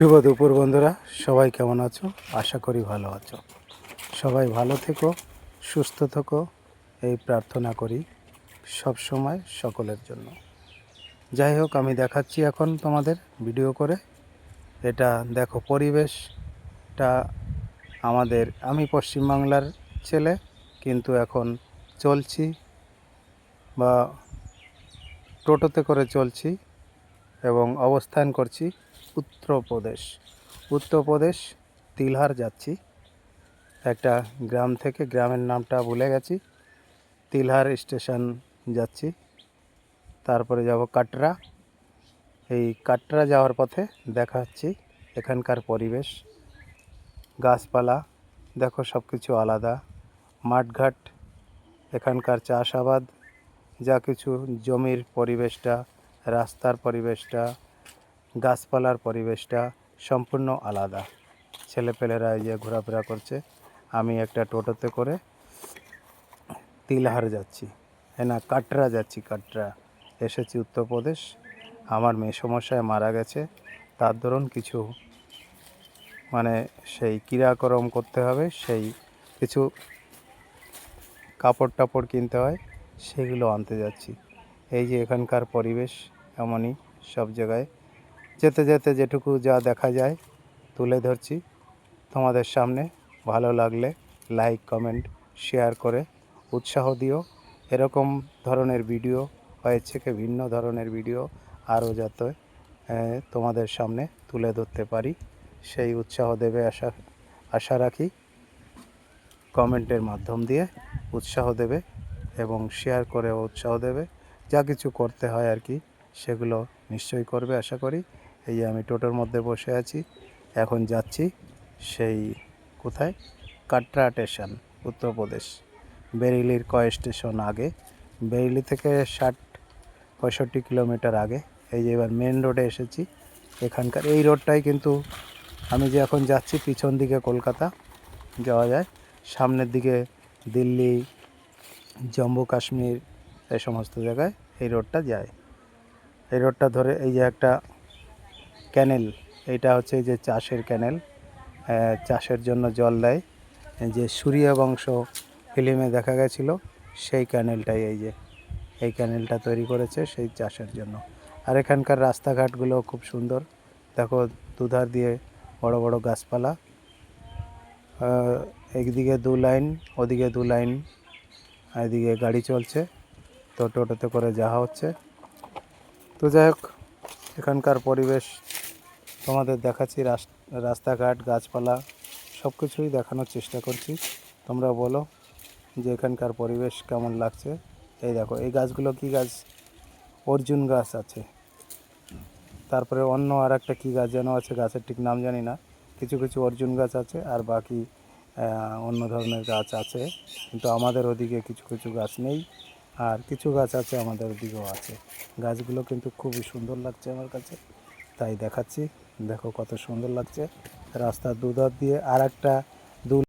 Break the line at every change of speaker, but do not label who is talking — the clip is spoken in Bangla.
শুভ দুপুর বন্ধুরা, সবাই কেমন আছো? আশা করি ভালো আছো। সবাই ভালো থেকো, সুস্থ থেকো, এই প্রার্থনা করি সব সময় সকলের জন্য। যাই হোক, আমি দেখাচ্ছি এখন তোমাদের ভিডিও করে। এটা দেখো পরিবেশটা আমাদের। আমি পশ্চিমবাংলার ছেলে, কিন্তু এখন চলছি বা টোটোতে করে চলছি এবং অবস্থান করছি উত্তরপ্রদেশ। উত্তরপ্রদেশ তিলহার যাচ্ছি। একটা গ্রাম থেকে, গ্রামের নামটা ভুলে গেছি, তিলহার স্টেশন যাচ্ছি। তারপরে যাব কাটরা। এই কাটরা যাওয়ার পথে দেখাচ্ছি এখানকার পরিবেশ, গাছপালা দেখো, সব কিছু আলাদা। মাঠঘাট, এখানকার চাষাবাদ, যা কিছু জমির পরিবেশটা, রাস্তার পরিবেশটা, গাছপালার পরিবেশটা সম্পূর্ণ আলাদা। ছেলেপেলেরা এই যে ঘোরাফেরা করছে। আমি একটা টোটোতে করে তিলহার যাচ্ছি, না কাটরা যাচ্ছি। কাটরা এসেছি উত্তরপ্রদেশ। আমার মেসমশাই মারা গেছে, তার দরুন কিছু মানে সেই ক্রিয়াকর্ম করতে হবে, সেই কিছু কাপড় টাপড় কিনতে হয়, সেগুলো আনতে যাচ্ছি। এই যে এখানকার পরিবেশ এমনই, সব জায়গায় যেতে যেতে যেটুকু যা দেখা যায় তুলে ধরছি তোমাদের সামনে। ভালো লাগলে লাইক, কমেন্ট, শেয়ার করে উৎসাহ দিও। এরকম ধরনের ভিডিও হয়েছে কি ভিন্ন ধরনের ভিডিও আরও যাতে তোমাদের সামনে তুলে ধরতে পারি, সেই উৎসাহ দেবে আশা রাখি। কমেন্টের মাধ্যম দিয়ে উৎসাহ দেবে এবং শেয়ার করে উৎসাহ দেবে। যা কিছু করতে হয় আর কি, সেগুলো নিশ্চয়ই করবে আশা করি। এই যে আমি টোটোর মধ্যে বসে আছি, এখন যাচ্ছি সেই কোথায়, কাটরা স্টেশন, উত্তরপ্রদেশ। বেরিলির কয় স্টেশন আগে, বেরিলি থেকে 60-65 কিলোমিটার আগে। এই যে এবার মেন রোডে এসেছি। এখানকার এই রোডটাই কিন্তু আমি যে এখন যাচ্ছি, পিছন দিকে কলকাতা যাওয়া যায়, সামনের দিকে দিল্লি, জম্মু কাশ্মীর, এই সমস্ত জায়গায় এই রোডটা যায়। এই রোডটা ধরে এই যে একটা ক্যানেল, এইটা হচ্ছে এই যে চাষের ক্যানেল, চাষের জন্য জল দেয়। যে সূর্যবংশ ফিল্মে দেখা গেছিলো, সেই ক্যানেলটাই এই ক্যানেলটা তৈরি করেছে সেই চাষের জন্য। আর এখানকার রাস্তাঘাটগুলো খুব সুন্দর, দেখো দুধার দিয়ে বড় বড় গাছপালা, একদিকে 2 লাইন, ওদিকে 2 লাইন, এদিকে গাড়ি চলছে, তো টোটোতে করে যাওয়া হচ্ছে। তো যাই হোক, এখানকার পরিবেশ তোমাদের দেখাচ্ছি, রাস্তাঘাট, গাছপালা সব কিছুই দেখানোর চেষ্টা করছি। তোমরা বলো যে এখানকার পরিবেশ কেমন লাগছে। এই দেখো, এই গাছগুলো কি গাছ, অর্জুন গাছ আছে, তারপরে অন্য আর একটা কী গাছ যেন আছে, গাছের ঠিক নাম জানি না। কিছু কিছু অর্জুন গাছ আছে, আর বাকি অন্য ধরনের গাছ আছে, কিন্তু আমাদের ওদিকে কিছু কিছু গাছ নেই, আর কিছু গাছ আছে আমাদের ওদিকেও আছে। গাছগুলো কিন্তু খুবই সুন্দর লাগছে আমার কাছে, তাই দেখাচ্ছি। দেখো কত সুন্দর লাগছে। রাস্তার দুধার দিয়ে আর একটা